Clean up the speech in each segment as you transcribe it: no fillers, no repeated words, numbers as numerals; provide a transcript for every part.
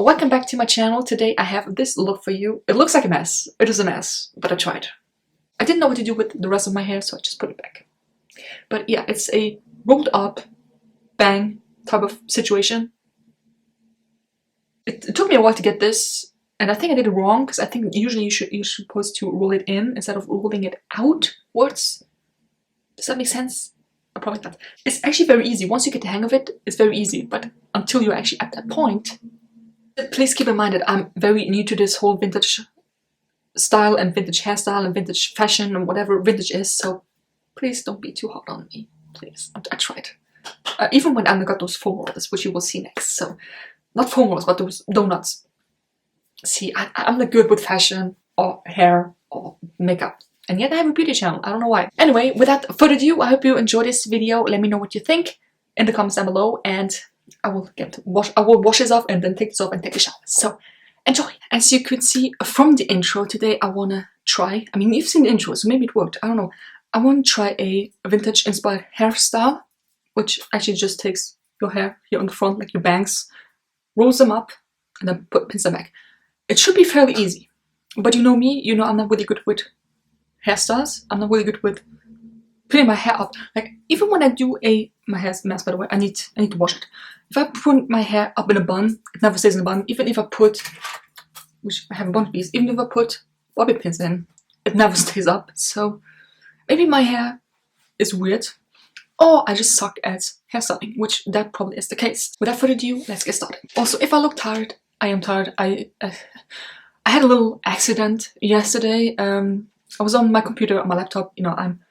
welcome back to my channel. Today I have this look for you. It looks like a mess. It is a mess, but I tried. I didn't know what to do with the rest of my hair, so I just put it back. But yeah, it's a rolled up bang type of situation. It took me a while to get this, and I think I did it wrong, because I think usually you're supposed to roll it in instead of rolling it outwards. Does that make sense? Probably not. It's actually very easy. Once you get the hang of it, it's very easy, but until you're actually at that point, please keep in mind that I'm very new to this whole vintage style and vintage hairstyle and vintage fashion and whatever vintage is, so please don't be too hard on me, please. I tried. Even when I got those foam rollers, which you will see next. So, not foam rollers, but those donuts. See, I'm not good with fashion or hair or makeup. And yet I have a beauty channel, I don't know why. Anyway, without further ado, I hope you enjoyed this video. Let me know what you think in the comments down below, and I will wash this off and then take this off and take a shower. So, enjoy! As you could see from the intro, today I wanna try, I mean, you've seen the intro, so maybe it worked, I don't know. I wanna try a vintage inspired hairstyle, which actually just takes your hair here on the front, like your bangs, rolls them up, and then pins them back. It should be fairly easy, but you know me, you know I'm not really good with hairstyles. I'm not really good with putting my hair up. Like, even when I do my hair's a mess, by the way, I need to wash it. If I put my hair up in a bun, it never stays in a bun. Even if I put, which I have a bunch of these, even if I put bobby pins in, it never stays up. So maybe my hair is weird, or I just suck at hairstyling, which that probably is the case. Without further ado, let's get started. Also, if I look tired, I am tired. I had a little accident yesterday. I was on my computer, on my laptop. You know, I'm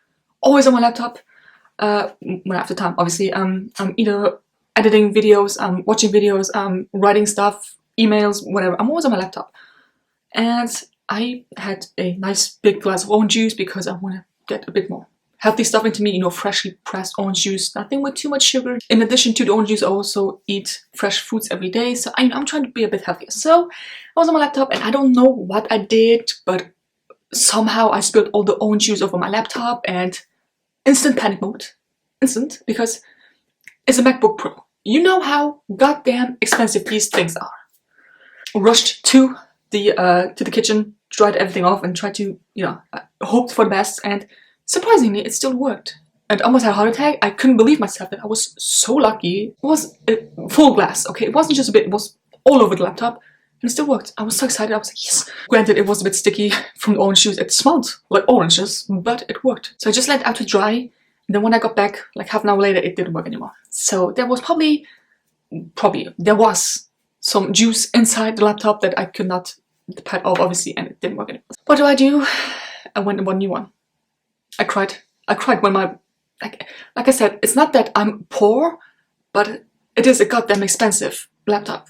always on my laptop when I have the time, obviously. I'm either editing videos, I'm watching videos, I'm writing stuff, emails, whatever. I'm always on my laptop. And I had a nice big glass of orange juice because I want to get a bit more healthy stuff into me, you know, freshly pressed orange juice, nothing with too much sugar. In addition to the orange juice, I also eat fresh fruits every day, so I'm trying to be a bit healthier. So I was on my laptop and I don't know what I did, but somehow I spilled all the orange juice over my laptop and instant panic mode. Instant, because it's a MacBook Pro. You know how goddamn expensive these things are. Rushed to the kitchen, dried everything off and tried to, you know, hoped for the best, and surprisingly it still worked. And I almost had a heart attack. I couldn't believe myself that I was so lucky. It was a full glass, okay? It wasn't just a bit, it was all over the laptop. And it still worked. I was so excited. I was like, yes. Granted, it was a bit sticky from the orange juice. It smelled like oranges, but it worked. So I just let it out to dry. And then when I got back, like half an hour later, it didn't work anymore. So there was there was some juice inside the laptop that I could not pad off, obviously, and it didn't work anymore. What do? I went and bought a new one. I cried. I cried when my, like I said, it's not that I'm poor, but it is a goddamn expensive laptop.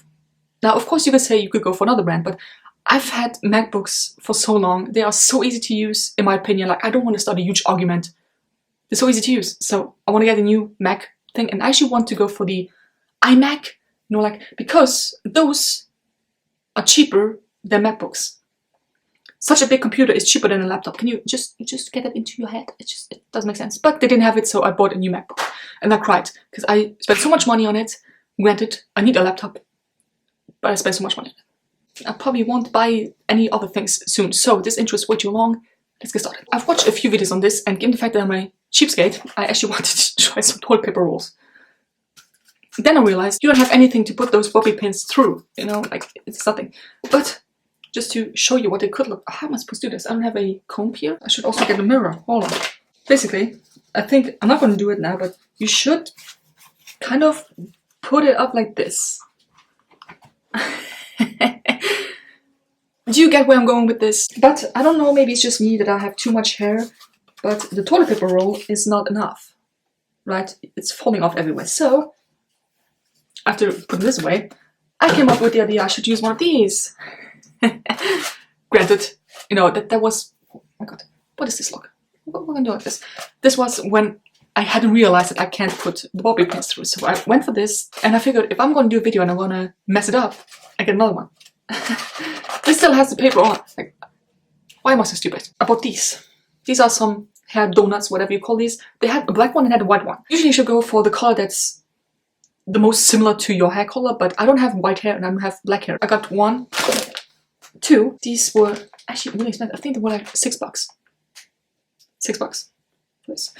Now, of course, you could say you could go for another brand, but I've had MacBooks for so long. They are so easy to use, in my opinion. Like, I don't want to start a huge argument. They're so easy to use. So I want to get a new Mac thing, and I actually want to go for the iMac, you know, like, because those are cheaper than MacBooks. Such a big computer is cheaper than a laptop. Can you just get that into your head? It doesn't make sense. But they didn't have it, so I bought a new MacBook. And I cried, because I spent so much money on it. Granted, I need a laptop, but I spent so much money. I probably won't buy any other things soon, so this intro is way too long. Let's get started. I've watched a few videos on this, and given the fact that I'm a cheapskate, I actually wanted to try some toilet paper rolls. Then I realized you don't have anything to put those bobby pins through, you know, like, it's nothing. But just to show you what it could look, how am I supposed to do this? I don't have a comb here. I should also get a mirror. Hold on. Basically, I think, I'm not going to do it now, but you should kind of put it up like this. Do you get where I'm going with this? But I don't know, maybe it's just me that I have too much hair, but the toilet paper roll is not enough, right? It's falling off everywhere. So after putting this away, I came up with the idea I should use one of these. Granted, you know, that was, oh my god, what does this look? What am I gonna do like this? This was when I hadn't realized that I can't put the bobby pins through, so I went for this, and I figured if I'm gonna do a video and I'm gonna mess it up, I get another one. This still has the paper on. Like, why am I so stupid? I bought these. These are some hair donuts, whatever you call these. They had a black one and had a white one. Usually you should go for the color that's the most similar to your hair color, but I don't have white hair and I don't have black hair. I got 1, 2. These were actually really expensive. I think they were like $6. $6. Yes.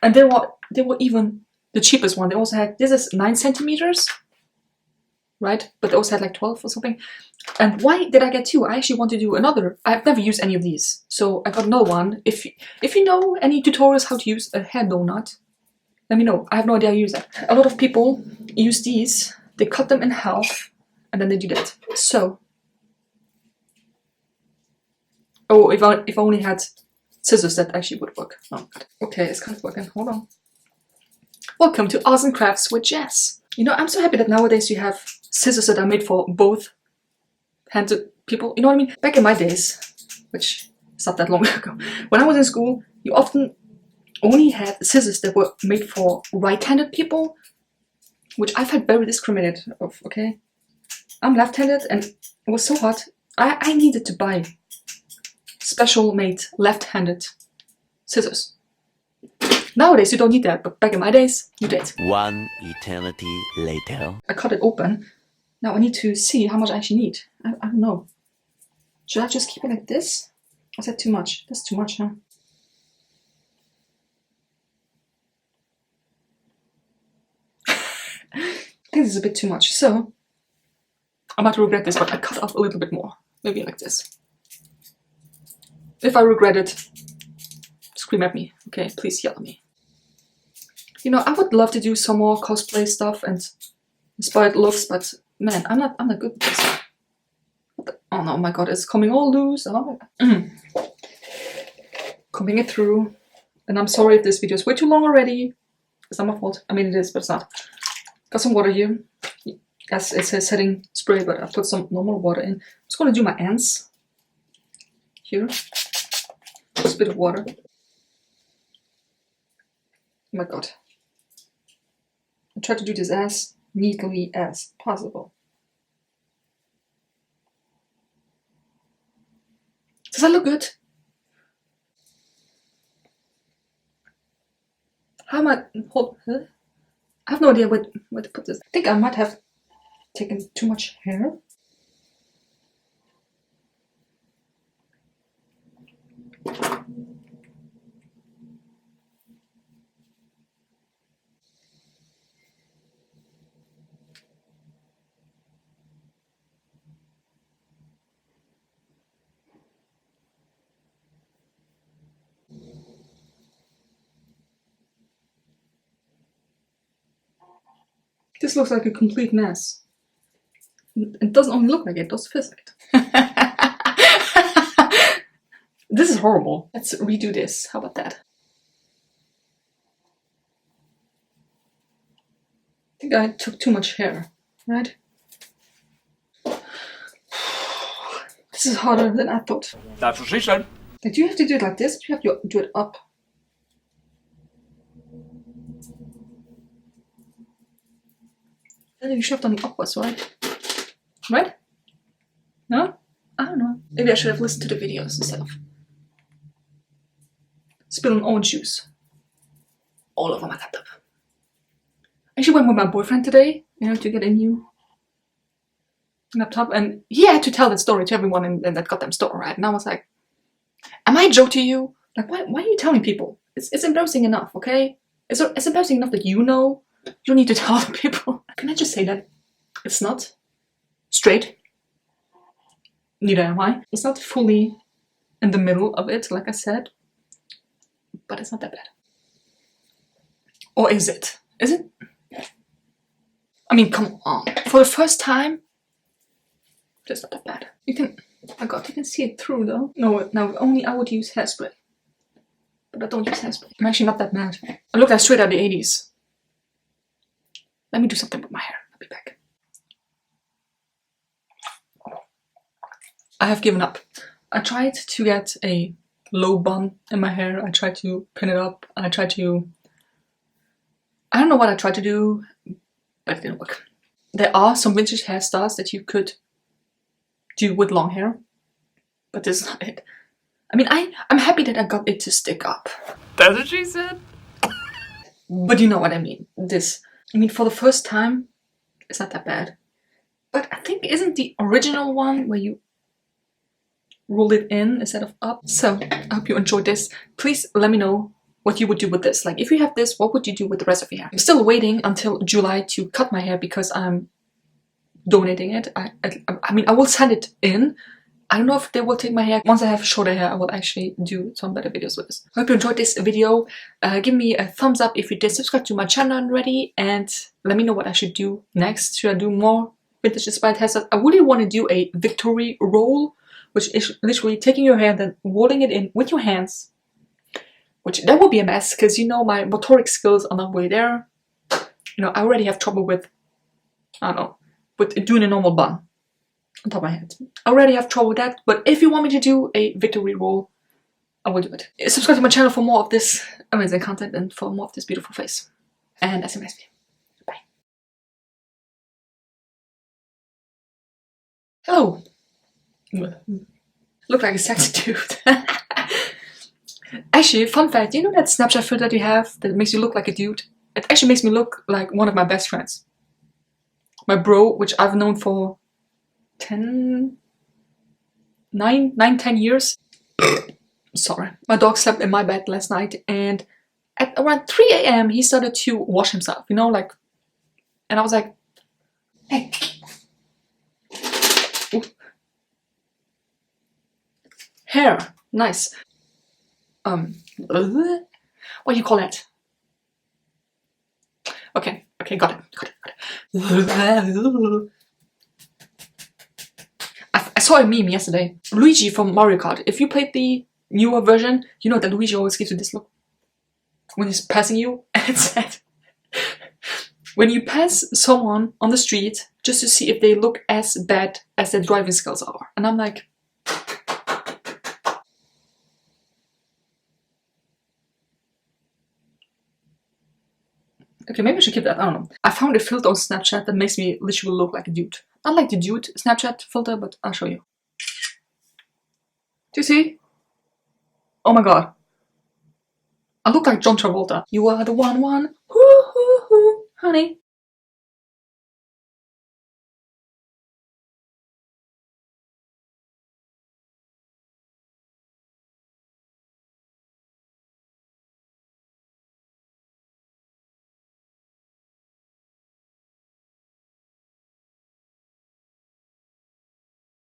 And they were even the cheapest one. They also had, this is 9 centimeters, right? But they also had like 12 or something. And why did I get 2? I actually want to do another. I've never used any of these, so I got another one. If you know any tutorials how to use a hair donut, let me know. I have no idea how to use that. A lot of people use these. They cut them in half, and then they do that. So, oh, if I only had scissors, that actually would work. Oh, God. Okay, it's kind of working. Hold on. Welcome to Arts and Crafts with Jess. You know, I'm so happy that nowadays you have scissors that are made for both handed people. You know what I mean? Back in my days, which is not that long ago, when I was in school, you often only had scissors that were made for right-handed people, which I felt very discriminated of, okay? I'm left-handed and it was so hard. I needed to buy special made left-handed scissors. Nowadays you don't need that, but back in my days, you did. One eternity later. I cut it open. Now I need to see how much I actually need. I don't know. Should I just keep it like this? Or is that too much? That's too much, huh? I think this is a bit too much, so I might regret this, but I cut off a little bit more. Maybe like this. If I regret it, scream at me. Okay, please yell at me. You know, I would love to do some more cosplay stuff and inspired looks, but man, I'm not good at this. Oh no, my god, it's coming all loose. Oh my god. Combing it through. And I'm sorry if this video is way too long already. It's not my fault. I mean, it is, but it's not. Got some water here. Yes, it says setting spray, but I put some normal water in. I'm just gonna do my ends here. Just a bit of water. Oh my god. I try to do this as neatly as possible. Does that look good? How am I? Hold, huh? I have no idea where to put this. I think I might have taken too much hair. This looks like a complete mess. It doesn't only look like it, it does feel like it. This is horrible. Let's redo this. How about that? I think I took too much hair, right? This is harder than I thought. That's what she said. Like, do you have to do it like this? Do you have to do it up? I think you should have done it upwards, right? Right? No? I don't know. Maybe I should have listened to the videos instead of spilling orange juice all over my laptop. I actually went with my boyfriend today, you know, to get a new laptop, and he had to tell that story to everyone in that goddamn store, right? And I was like, am I a joke to you? Like, why are you telling people? It's embarrassing enough, okay? It's embarrassing enough that you know. You don't need to tell other people. Can I just say that it's not straight? Neither am I. It's not fully in the middle of it, like I said. But it's not that bad. Or is it? Is it? I mean, come on. For the first time, it's not that bad. You can, oh my god, you can see it through though. No, only I would use hairspray. But I don't use hairspray. I'm actually not that mad. I look like straight out of the 80s. Let me do something with my hair. I'll be back. I have given up. I tried to get a low bun in my hair. I tried to pin it up. I tried to... I don't know what I tried to do, but it didn't work. There are some vintage hairstyles that you could do with long hair, but this is not it. I mean, I'm happy that I got it to stick up. That's what she said. But you know what I mean. This. I mean, for the first time, it's not that bad. But I think isn't the original one where you roll it in instead of up? So I hope you enjoyed this. Please let me know what you would do with this. Like, if you have this, what would you do with the rest of your hair? I'm still waiting until July to cut my hair because I'm donating it. I mean, I will send it in. I don't know if they will take my hair. Once I have shorter hair, I will actually do some better videos with this. I hope you enjoyed this video. Give me a thumbs up if you did. Subscribe to my channel already, and let me know what I should do next. Should I do more vintage inspired hairstyles? I really want to do a victory roll, which is literally taking your hair and then rolling it in with your hands. Which, that would be a mess, because you know my motoric skills are not really there. You know, I already have trouble with, I don't know, with doing a normal bun on top of my head. I already have trouble with that, but if you want me to do a victory roll, I will do it. Subscribe to my channel for more of this amazing content and for more of this beautiful face. And that's a nice video. Bye. Hello. Look like a sexy dude. Actually, fun fact, you know that Snapchat filter that you have that makes you look like a dude? It actually makes me look like one of my best friends. My bro, which I've known for 10 years. Sorry. My dog slept in my bed last night, and at around 3 AM he started to wash himself, you know, like, and I was like, hey. Ooh. Hair, nice. What do you call that? Okay, got it. I saw a meme yesterday. Luigi from Mario Kart. If you played the newer version, you know that Luigi always gives you this look when he's passing you, and it said, when you pass someone on the street just to see if they look as bad as their driving skills are. And I'm like, okay, maybe I should keep that, I don't know. I found a filter on Snapchat that makes me literally look like a dude. Not like the dude Snapchat filter, but I'll show you. Do you see? Oh my god. I look like John Travolta. You are the one, hoo hoo hoo, honey.